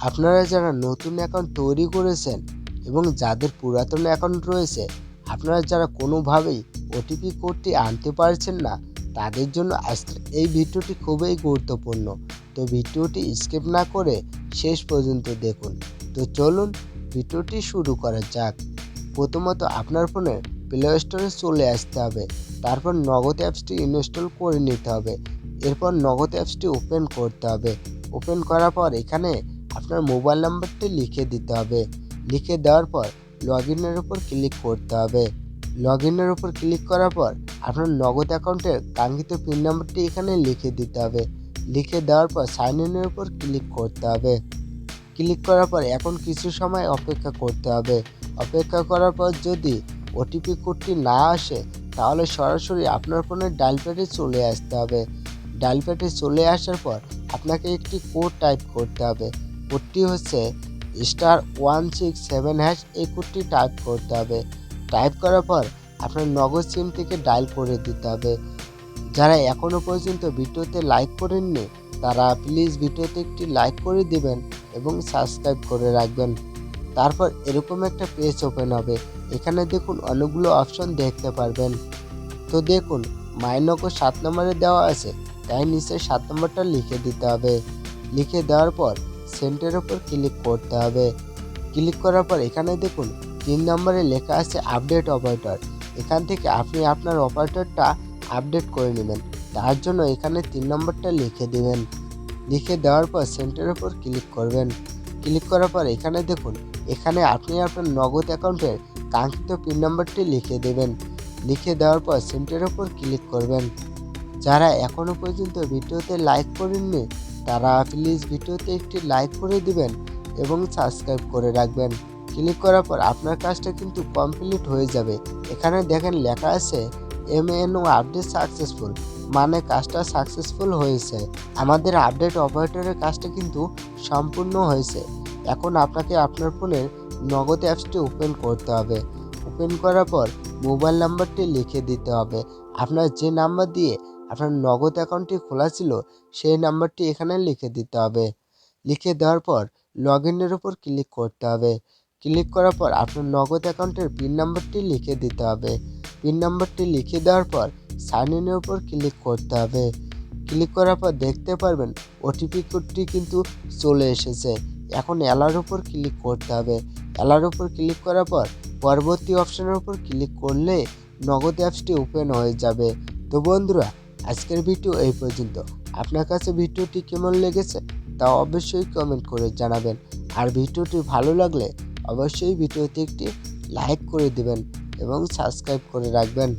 আপনারা যারা নতুন অ্যাকাউন্ট তৈরি করেছেন এবং যাদের পুরাতন অ্যাকাউন্ট রয়েছে, আপনারা যারা কোনোভাবেই ওটিপি কোডটি আনতে পারছেন না, তাদের জন্য আজকের এই ভিডিওটি খুবই গুরুত্বপূর্ণ। তো ভিডিওটি স্কিপ না করে শেষ পর্যন্ত দেখুন। তো চলুন ভিডিওটি শুরু করা যাক। প্রথমত আপনার ফোনে প্লে স্টোরে চলে আসতে হবে, তারপর নগদ অ্যাপসটি ইনস্টল করে নিতে হবে। এরপর নগদ অ্যাপসটি ওপেন করতে হবে। ওপেন করার পর এখানে আপনার মোবাইল নাম্বারটি লিখে দিতে হবে। লিখে দেওয়ার পর লগ ইনের উপর ক্লিক করতে হবে। লগ ইনের উপর ক্লিক করার পর আপনার নগদ অ্যাকাউন্টের কাঙ্ক্ষিত পিন নাম্বারটি এখানে লিখে দিতে হবে। লিখে দেওয়ার পর সাইন ইনের উপর ক্লিক করতে হবে। ক্লিক করার পর এখন কিছু সময় অপেক্ষা করতে হবে। অপেক্ষা করার পর যদি ওটিপি কোডটি না আসে, তাহলে সরাসরি আপনার ফোনের ডায়াল প্যাডে চলে আসতে হবে। ডায়াল প্যাডে চলে আসার পর আপনাকে একটি কোড টাইপ করতে হবে। কোডটি হচ্ছে *167#। এই কোডটি টাইপ করতে হবে। টাইপ করার পর আপনার নগদ সিম থেকে ডায়াল করে দিতে হবে। যারা এখনও পর্যন্ত ভিডিওতে লাইক করেননি, তারা প্লিজ ভিডিওতে একটি লাইক করে দিবেন এবং সাবস্ক্রাইব করে রাখবেন। তারপর এরকম একটা পেজ ওপেন হবে। এখানে দেখুন অনেকগুলো অপশন দেখতে পারবেন। তো দেখুন মাইনগর 7 নম্বরে দেওয়া আছে, তাই নিচে 7 নম্বরটা লিখে দিতে হবে। লিখে দেওয়ার পর সেন্টের ওপর ক্লিক করতে হবে। ক্লিক করার পর এখানে দেখুন 3 নম্বরে লেখা আছে আপডেট অপারেটর। এখান থেকে আপনি আপনার অপারেটরটা আপডেট করে নেবেন। তার জন্য এখানে 3 নম্বরটা লিখে দেবেন। লিখে দেওয়ার পর সেন্টের ওপর ক্লিক করবেন। ক্লিক করার পর এখানে দেখুন, এখানে আপনি আপনার নগদ অ্যাকাউন্টের কাঙ্ক্ষিত পিন নাম্বারটি লিখে দেবেন। লিখে দেওয়ার পর সেন্টের ওপর ক্লিক করবেন। যারা এখনও পর্যন্ত ভিডিওতে লাইক করেননি, তারা প্লিজ ভিডিওতে একটি লাইক করে দিবেন এবং সাবস্ক্রাইব করে রাখবেন। ক্লিক করার পর আপনার কাজটা কিন্তু কমপ্লিট হয়ে যাবে। এখানে দেখেন লেখা আছে MNO আপডেট সাকসেসফুল, মানে কাজটা সাকসেসফুল হয়েছে। আমাদের আপডেট অপারেটরের কাজটা কিন্তু সম্পূর্ণ হয়েছে। এখন আপনাকে আপনার ফোনের নগদ অ্যাপসটি ওপেন করতে হবে। ওপেন করার পর মোবাইল নাম্বারটি লিখে দিতে হবে। আপনার যে নাম্বার দিয়ে আপনার নগদ অ্যাকাউন্টটি খোলা ছিল, সেই নাম্বারটি এখানে লিখে দিতে হবে। লিখে দেওয়ার পর লগ ইনের উপর ক্লিক করতে হবে। ক্লিক করার পর আপনার নগদ অ্যাকাউন্টের পিন নাম্বারটি লিখে দিতে হবে। পিন নাম্বারটি লিখে দেওয়ার পর সাইন ইনের উপর ক্লিক করতে হবে। ক্লিক করার পর দেখতে পারবেন ওটিপি কোডটি কিন্তু চলে এসেছে। এখন অ্যালার উপর ক্লিক করতে হবে। অ্যালার উপর ক্লিক করার পর পরবর্তী অপশনের উপর ক্লিক করলে নগদ অ্যাপসটি ওপেন হয়ে যাবে। তো বন্ধুরা, আজকের ভিডিও এই পর্যন্ত। আপনার কাছে ভিডিওটি কেমন লেগেছে তা অবশ্যই কমেন্ট করে জানাবেন। আর ভিডিওটি ভালো লাগলে অবশ্যই ভিডিওতে একটি লাইক করে দিবেন এবং সাবস্ক্রাইব করে রাখবেন।